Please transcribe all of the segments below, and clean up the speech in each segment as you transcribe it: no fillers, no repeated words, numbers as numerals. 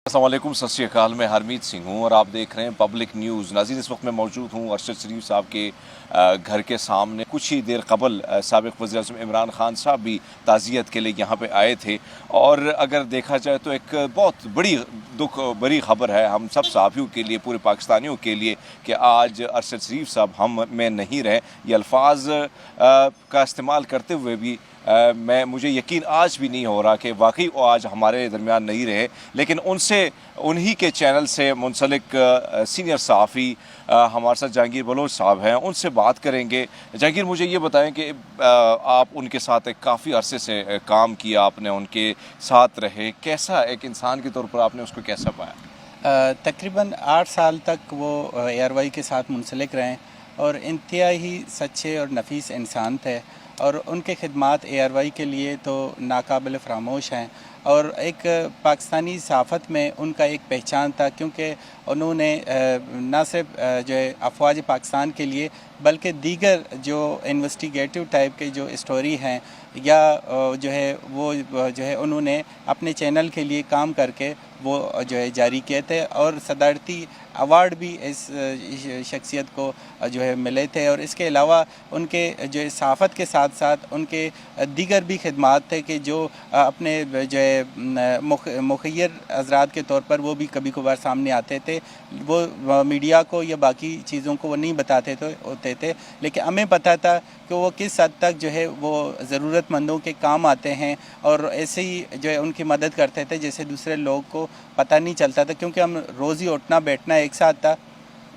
अस्सलाम वालेकुम, सत श्री अकाल। मैं हरमीत सिंह हूँ और आप देख रहे हैं पब्लिक न्यूज़। नाज़रीन, इस वक्त मैं मौजूद हूँ अरशद शरीफ साहब के घर के सामने। कुछ ही देर कबल साबिक़ वज़ीर-ए-आज़म इमरान खान साहब भी ताज़ियत के लिए यहाँ पे आए थे और अगर देखा जाए तो एक बहुत बड़ी ख़बर है हम सब सहाफ़ियों के लिए, पूरे पाकिस्तानियों के लिए कि आज अरशद शरीफ साहब हम में नहीं रहे। ये अल्फाज का इस्तेमाल करते हुए भी मुझे यकीन आज भी नहीं हो रहा कि वाकई वो आज हमारे दरमियान नहीं रहे। लेकिन उन्हीं के चैनल से मुंसलिक सीनियर सहाफ़ी हमारे साथ जहांगीर बलोच साहब हैं, उनसे बात करेंगे। जहांगीर, मुझे ये बताएं कि आप उनके साथ एक काफ़ी अरसे से काम किया, आपने उनके साथ रहे, कैसा एक इंसान के तौर पर आपने उसको कैसा पाया? तकरीबन 8 साल तक वो एयरवाई के साथ मुंसलिक रहे और इंतहाई सच्चे और नफीस इंसान थे और उनके खिदमात एयरवाई के लिए तो नाकाबिल फ़रामोश हैं और एक पाकिस्तानी सहाफ़त में उनका एक पहचान था, क्योंकि उन्होंने न सिर्फ जो है अफवाज पाकिस्तान के लिए बल्कि दीगर जो इन्वेस्टिगेटिव टाइप के जो स्टोरी हैं या जो है वो जो है उन्होंने अपने चैनल के लिए काम करके वो जो है जारी किए थे और सदारती अवार्ड भी इस शख्सियत को जो है मिले थे। और इसके अलावा उनके जो है सहाफ़त के साथ साथ उनके दीगर भी खिदमात थे कि जो अपने जो है मुखय्यर हज़रात के तौर पर वो भी कभी कभार सामने आते थे। वो मीडिया को या बाकी चीज़ों को वो नहीं बताते होते थे, लेकिन हमें पता था कि वो किस हद तक जो है वो ज़रूरतमंदों के काम आते हैं और ऐसे ही जो है उनकी मदद करते थे जैसे दूसरे लोग को पता नहीं चलता था, क्योंकि हम रोज़ ही उठना बैठना एक साथ था।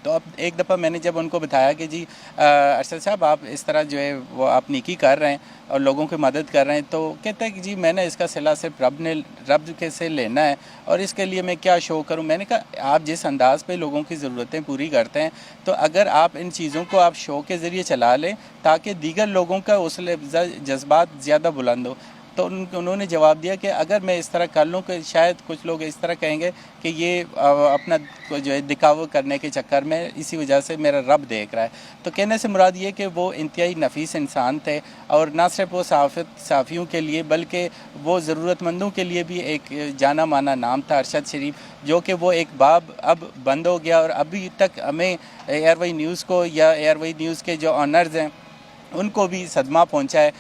तो अब एक दफ़ा मैंने जब उनको बताया कि जी अरशद साहब आप इस तरह जो है वो आप नेकी कर रहे हैं और लोगों की मदद कर रहे हैं, तो कहते हैं कि जी मैंने इसका सिला सिर्फ रब के से लेना है और इसके लिए मैं क्या शो करूं। मैंने कहा आप जिस अंदाज़ पे लोगों की ज़रूरतें पूरी करते हैं, तो अगर आप इन चीज़ों को आप शो के ज़रिए चला लें ताकि दीगर लोगों का हौसला जज्बात ज़्यादा बुलंद हो। तो उन्होंने जवाब दिया कि अगर मैं इस तरह कर लूँ कि शायद कुछ लोग इस तरह कहेंगे कि ये अपना जो है दिखावा करने के चक्कर में इसी वजह से मेरा रब देख रहा है। तो कहने से मुराद ये कि वो इंतहाई नफीस इंसान थे और ना सिर्फ वो सहाफ़ियों के लिए बल्कि वो ज़रूरतमंदों के लिए भी एक जाना माना नाम था अरशद शरीफ, जो कि वो एक बाब अब बंद हो गया और अभी तक हमें एयरवाई न्यूज़ को या एयरवाई न्यूज़ के जो ऑनर्स हैं उनको भी सदमा पहुंचा है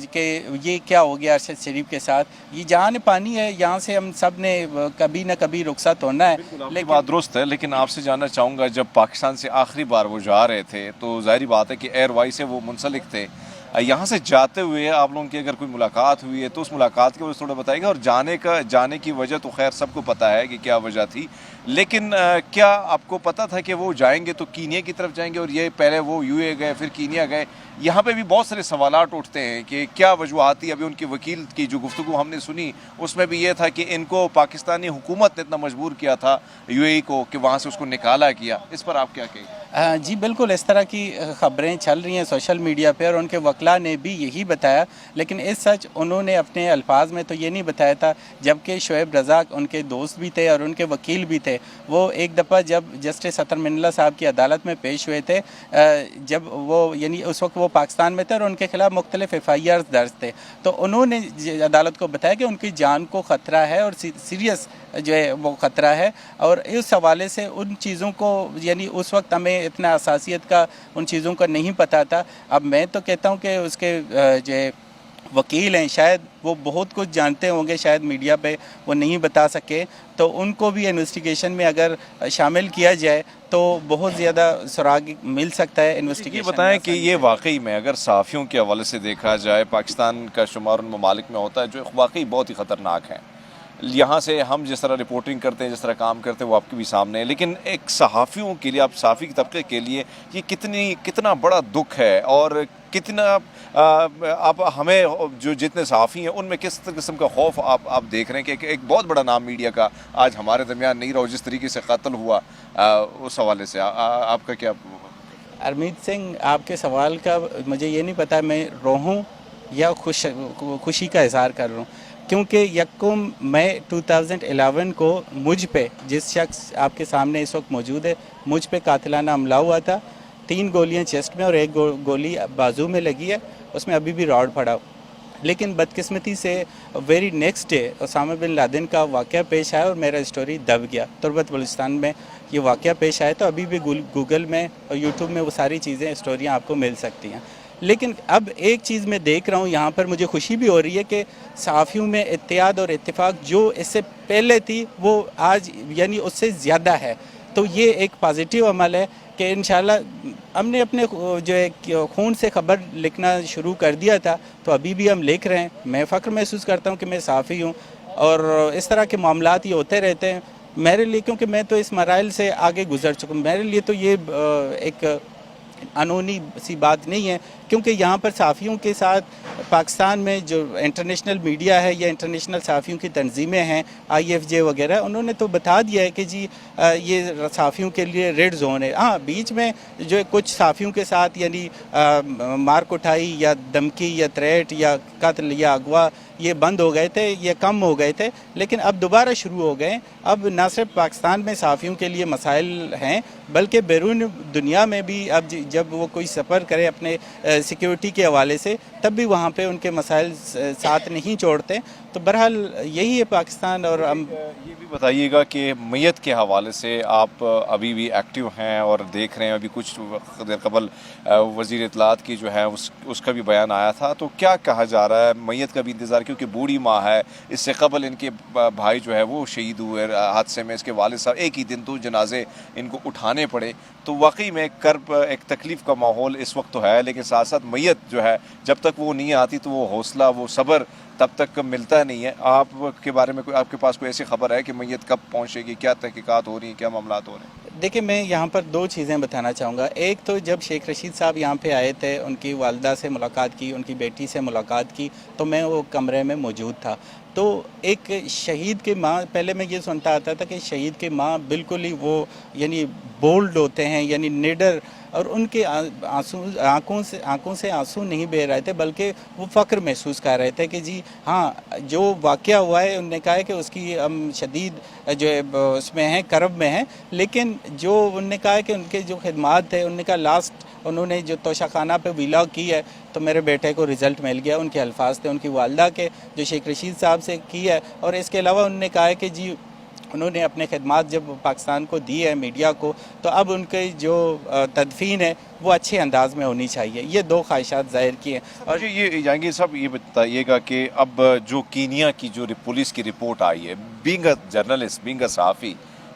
कि ये क्या हो गया अरशद शरीफ के साथ। ये जान पानी है, यहाँ से हम सब ने कभी न कभी रुखसत होना है। लेकिन बात दुरुस्त है, लेकिन आपसे जानना चाहूँगा, जब पाकिस्तान से आखिरी बार वो जा रहे थे तो ज़ाहिर बात है कि एयरवाई से वो मुंसलिक थे। यहाँ से जाते हुए आप लोगों की अगर कोई मुलाकात हुई है तो उस मुलाकात के वजह थोड़ा बताइएगा। और जाने की वजह तो खैर सबको पता है कि क्या वजह थी, लेकिन क्या आपको पता था कि वो जाएंगे तो कीनिया की तरफ जाएंगे और ये पहले वो यूए गए फिर कीनिया गए? यहाँ पे भी बहुत सारे सवालात उठते हैं कि क्या वजूहत थी। अभी उनके वकील की जो गुफ्तगू हमने सुनी उसमें भी ये था कि इनको पाकिस्तानी हुकूमत ने इतना मजबूर किया था यूएई को कि वहाँ से उसको निकाला किया। इस पर आप क्या कहेंगे? जी बिल्कुल, इस तरह की ख़बरें चल रही हैं सोशल मीडिया पे और उनके वकला ने भी यही बताया, लेकिन इस सच उन्होंने अपने अल्फाज में तो ये नहीं बताया था। जबकि शोएब रज़ाक उनके दोस्त भी थे और उनके वकील भी थे। वो एक दफ़ा जब जस्टिस अतर मिन्नल्ला साहब की अदालत में पेश हुए थे, जब वो यानी उस वक्त वो पाकिस्तान में थे और उनके खिलाफ मुख्तलिफ FIR दर्ज थे, तो उन्होंने अदालत को बताया कि उनकी जान को ख़तरा है और सीरियस जो है वो ख़तरा है। और इस हवाले से उन चीज़ों को यानी उस वक्त हमें इतना हसासियत का उन चीज़ों का नहीं पता था। अब मैं तो कहता हूँ कि उसके जो है वकील हैं, शायद वो बहुत कुछ जानते होंगे, शायद मीडिया पे वो नहीं बता सके, तो उनको भी इन्वेस्टिगेशन में अगर शामिल किया जाए तो बहुत ज़्यादा सुराग मिल सकता है इन्वेस्टिगेशन। ये बताएं कि ये वाकई में अगर सहाफ़ियों के हवाले से देखा जाए, पाकिस्तान का शुमार उन ममालिक में होता है जो वाकई बहुत ही ख़तरनाक हैं। यहाँ से हम जिस तरह रिपोर्टिंग करते हैं, जिस तरह काम करते हैं, वो आपके भी सामने है, लेकिन एक सहाफ़ियों के लिए, आप सहाफ़ी के तबके के लिए ये कितना बड़ा दुख है और कितना आप हमें जो जितने सहाफ़ी हैं उनमें किस किस्म का खौफ आप देख रहे हैं कि एक बहुत बड़ा नाम मीडिया का आज हमारे दरमियान नहीं रहा, जिस तरीके से कत्ल हुआ उस हवाले से आपका क्या? हरमीत सिंह, आपके सवाल का मुझे ये नहीं पता मैं रोहूँ या खुशी का इज़हार कर रहा हूँ, क्योंकि 1 मई 2011 को मुझ पे, जिस शख्स आपके सामने इस वक्त मौजूद है, मुझ पे कातिलाना हमला हुआ था। 3 गोलियां चेस्ट में और 1 गोली बाजू में लगी है, उसमें अभी भी रॉड पड़ा। लेकिन बदकिस्मती से very next day Osama bin Laden का वाक़या पेश आया और मेरा स्टोरी दब गया। तुर्बत बलूचिस्तान में ये वाक़या पेश आया, तो अभी भी गूगल में और यूट्यूब में वो सारी चीज़ें स्टोरियाँ आपको मिल सकती हैं। लेकिन अब एक चीज़ मैं देख रहा हूँ यहाँ पर, मुझे खुशी भी हो रही है कि सहाफ़ियों में इत्तेहाद और इत्तेफाक जो इससे पहले थी वो आज यानी उससे ज़्यादा है। तो ये एक पॉजिटिव अमल है कि इंशाल्लाह हमने अपने जो है खून से ख़बर लिखना शुरू कर दिया था, तो अभी भी हम लिख रहे हैं। मैं फ़ख्र महसूस करता हूँ कि मैं सहाफ़ी हूँ और इस तरह के मामलात ये होते रहते हैं मेरे लिए, क्योंकि मैं तो इस मराइल से आगे गुजर चुका हूँ। मेरे लिए तो ये एक अनहोनी सी बात नहीं है, क्योंकि यहाँ पर सहाफ़ियों के साथ पाकिस्तान में जो इंटरनेशनल मीडिया है या इंटरनेशनल सहाफ़ियों की तंजीमें हैं IFJ वगैरह, उन्होंने तो बता दिया है कि जी ये सहाफ़ियों के लिए रेड जोन है। हाँ, बीच में जो कुछ सहाफ़ियों के साथ यानी मार कुटाई या धमकी या थ्रेट या कत्ल या अगवा ये बंद हो गए थे, ये कम हो गए थे, लेकिन अब दोबारा शुरू हो गए। अब न सिर्फ पाकिस्तान में सहाफ़ियों के लिए मसाइल हैं, बल्कि बैरून दुनिया में भी अब जब वो कोई सफ़र करे अपने सिक्योरिटी के हवाले से, तब भी वहाँ पे उनके मसाइल साथ नहीं छोड़ते। तो बहरहाल यही है पाकिस्तान। और हम ये भी बताइएगा कि मैयत के हवाले से आप अभी भी एक्टिव हैं और देख रहे हैं। अभी कुछ देर कबल वज़ीर इत्तलात की जो है उसका भी बयान आया था, तो क्या कहा जा रहा है? मैयत का भी इंतज़ार, क्योंकि बूढ़ी माँ है, इससे कबल इनके भाई जो है वो शहीद हुए हादसे में, इसके वालिद साहब एक ही दिन 2 जनाजे इनको उठाने पड़े। तो वाकई में कर्ब, एक तकलीफ़ का माहौल इस वक्त तो है, लेकिन साथ साथ मैयत जो है जब तक वो नहीं आती तो वो हौसला, वो सब्र तब तक मिलता नहीं है। आपके बारे में कोई, आपके पास कोई ऐसी खबर है कि मैयत कब पहुंचेगी? क्या तहकीकात हो रही हैं? क्या मामलात हो रहे हैं? देखिए, मैं यहाँ पर 2 चीज़ें बताना चाहूँगा। एक तो जब शेख रशीद साहब यहाँ पे आए थे, उनकी वालदा से मुलाकात की, उनकी बेटी से मुलाकात की, तो मैं वो कमरे में मौजूद था। तो एक शहीद की माँ, पहले मैं ये सुनता आता था कि शहीद की माँ बिल्कुल ही वो यानी बोल्ड होते हैं, यानी निडर, और उनके आंसू आंखों से आंसू नहीं बह रहे थे, बल्कि वो फ़ख्र महसूस कर रहे थे कि जी हाँ, जो वाक़या हुआ है, उन्होंने कहा है कि उसकी हम शदीद जो है उसमें हैं, करब में हैं, लेकिन जो उन्होंने कहा है कि उनके जो खिदमात थे, उन्होंने कहा लास्ट उन्होंने जो तोशाखाना पे विला की है, तो मेरे बेटे को रिज़ल्ट मिल गया। उनके अल्फाज थे उनकी वालदा के, जो शेख रशीद साहब से की है। और इसके अलावा उन्होंने कहा है कि जी उन्होंने अपने खिदमात जब पाकिस्तान को दी है, मीडिया को, तो अब उनकी जो तदफीन है वो अच्छे अंदाज में होनी चाहिए। ये 2 ख्वाहिशात ज़ाहिर की हैं। और ये जहांगीर साहब, ये बताइएगा कि अब जो कीनिया की जो पुलिस की रिपोर्ट आई है, being a journalist, being a सहाफ़ी,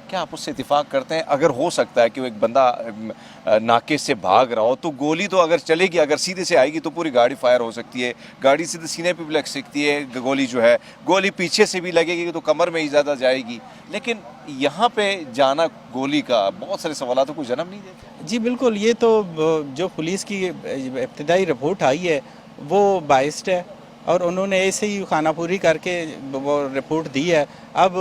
क्या आप उससे इत्तेफाक करते हैं? अगर हो सकता है कि वो एक बंदा नाके से भाग रहा हो, तो गोली तो अगर चलेगी, अगर सीधे से आएगी तो पूरी गाड़ी फायर हो सकती है, गाड़ी सीधे सीने पे भी लग सकती है गोली जो है, गोली पीछे से भी लगेगी तो कमर में ही ज़्यादा जाएगी। लेकिन यहाँ पे जाना गोली का बहुत सारे सवालों को जन्म नहीं देता। जी बिल्कुल, ये तो जो पुलिस की इब्तिदाई रिपोर्ट आई है वो बाइस्ड है, और उन्होंने ऐसे ही खानापुरी करके वो रिपोर्ट दी है। अब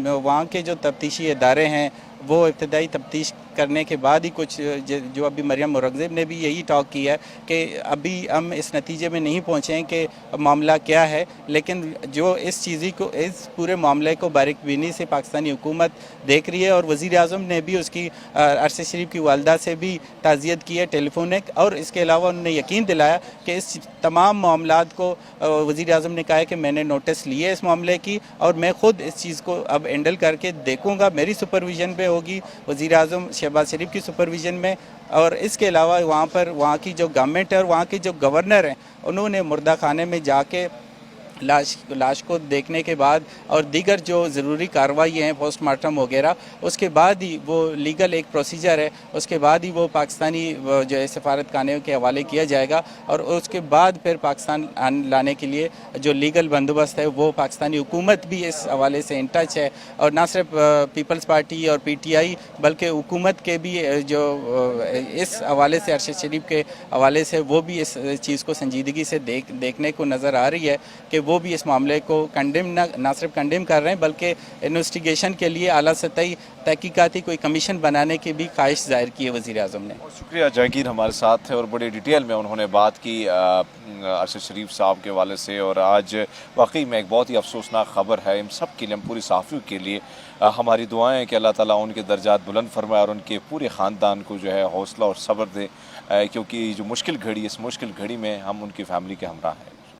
वहाँ के जो तफ्तीशी इदारे हैं वो इब्तिदाई तफ्तीश करने के बाद ही कुछ जो अभी मरियम मुरगज़िब ने भी यही टॉक किया है कि अभी हम इस नतीजे में नहीं पहुँचे हैं कि मामला क्या है, लेकिन जो इस चीज़ को, इस पूरे मामले को बारीकबीनी से पाकिस्तानी हुकूमत देख रही है। और वज़ीर आज़म ने भी उसकी अरशद शरीफ की वालदा से भी ताज़ियत की है टेलीफोनिक, और इसके अलावा उन्होंने यकीन दिलाया कि इस तमाम मामलात को वज़ीर आज़म ने कहा है कि मैंने नोटिस लिए इस मामले की, और मैं ख़ुद इस चीज़ को अब हैंडल करके देखूँगा। मेरी सुपरविजन पे होगी, वज़ीर आज़म शहबाज शरीफ की सुपरविजन में। और इसके अलावा वहाँ पर वहाँ की जो गवर्नमेंट है और वहाँ के जो गवर्नर हैं, उन्होंने मुर्दा खाने में जाके लाश को देखने के बाद और दीगर जो ज़रूरी कार्रवाई हैं, पोस्टमार्टम वगैरह, उसके बाद ही वो लीगल एक प्रोसीजर है, उसके बाद ही वो पाकिस्तानी जो है सफारत खाने के हवाले किया जाएगा, और उसके बाद फिर पाकिस्तान लाने के लिए जो लीगल बंदोबस्त है वो पाकिस्तानी हुकूमत भी इस हवाले से इन टच है। और ना सिर्फ पीपल्स पार्टी और PTI बल्कि हुकूमत के भी जो इस हवाले से अरशद शरीफ के हवाले से वो भी इस चीज़ को संजीदगी से देखने को नज़र आ रही है कि वो भी इस मामले को कंडेम ना सिर्फ कंडेम कर रहे हैं, बल्कि इन्वेस्टिगेशन के लिए आला सतही तहकीकाती कोई कमीशन बनाने की भी ख्वाहिश जाहिर की है वज़ीर आज़म ने। शुक्रिया, जहांगीर हमारे साथ है और बड़े डिटेल में उन्होंने बात की अरशद शरीफ साहब के हवाले से। और आज वाकई में एक बहुत ही अफसोसनाक ख़बर है इन सब के लिए, पूरी सहाफ़ियों के लिए हमारी दुआएं हैं कि अल्लाह ताला उनके दर्जात बुलंद फरमाए और उनके पूरे ख़ानदान को जो है हौसला और सब्र दे, क्योंकि जो मुश्किल घड़ी, इस मुश्किल घड़ी में हम उनकी फ़ैमिली के हमरा हैं।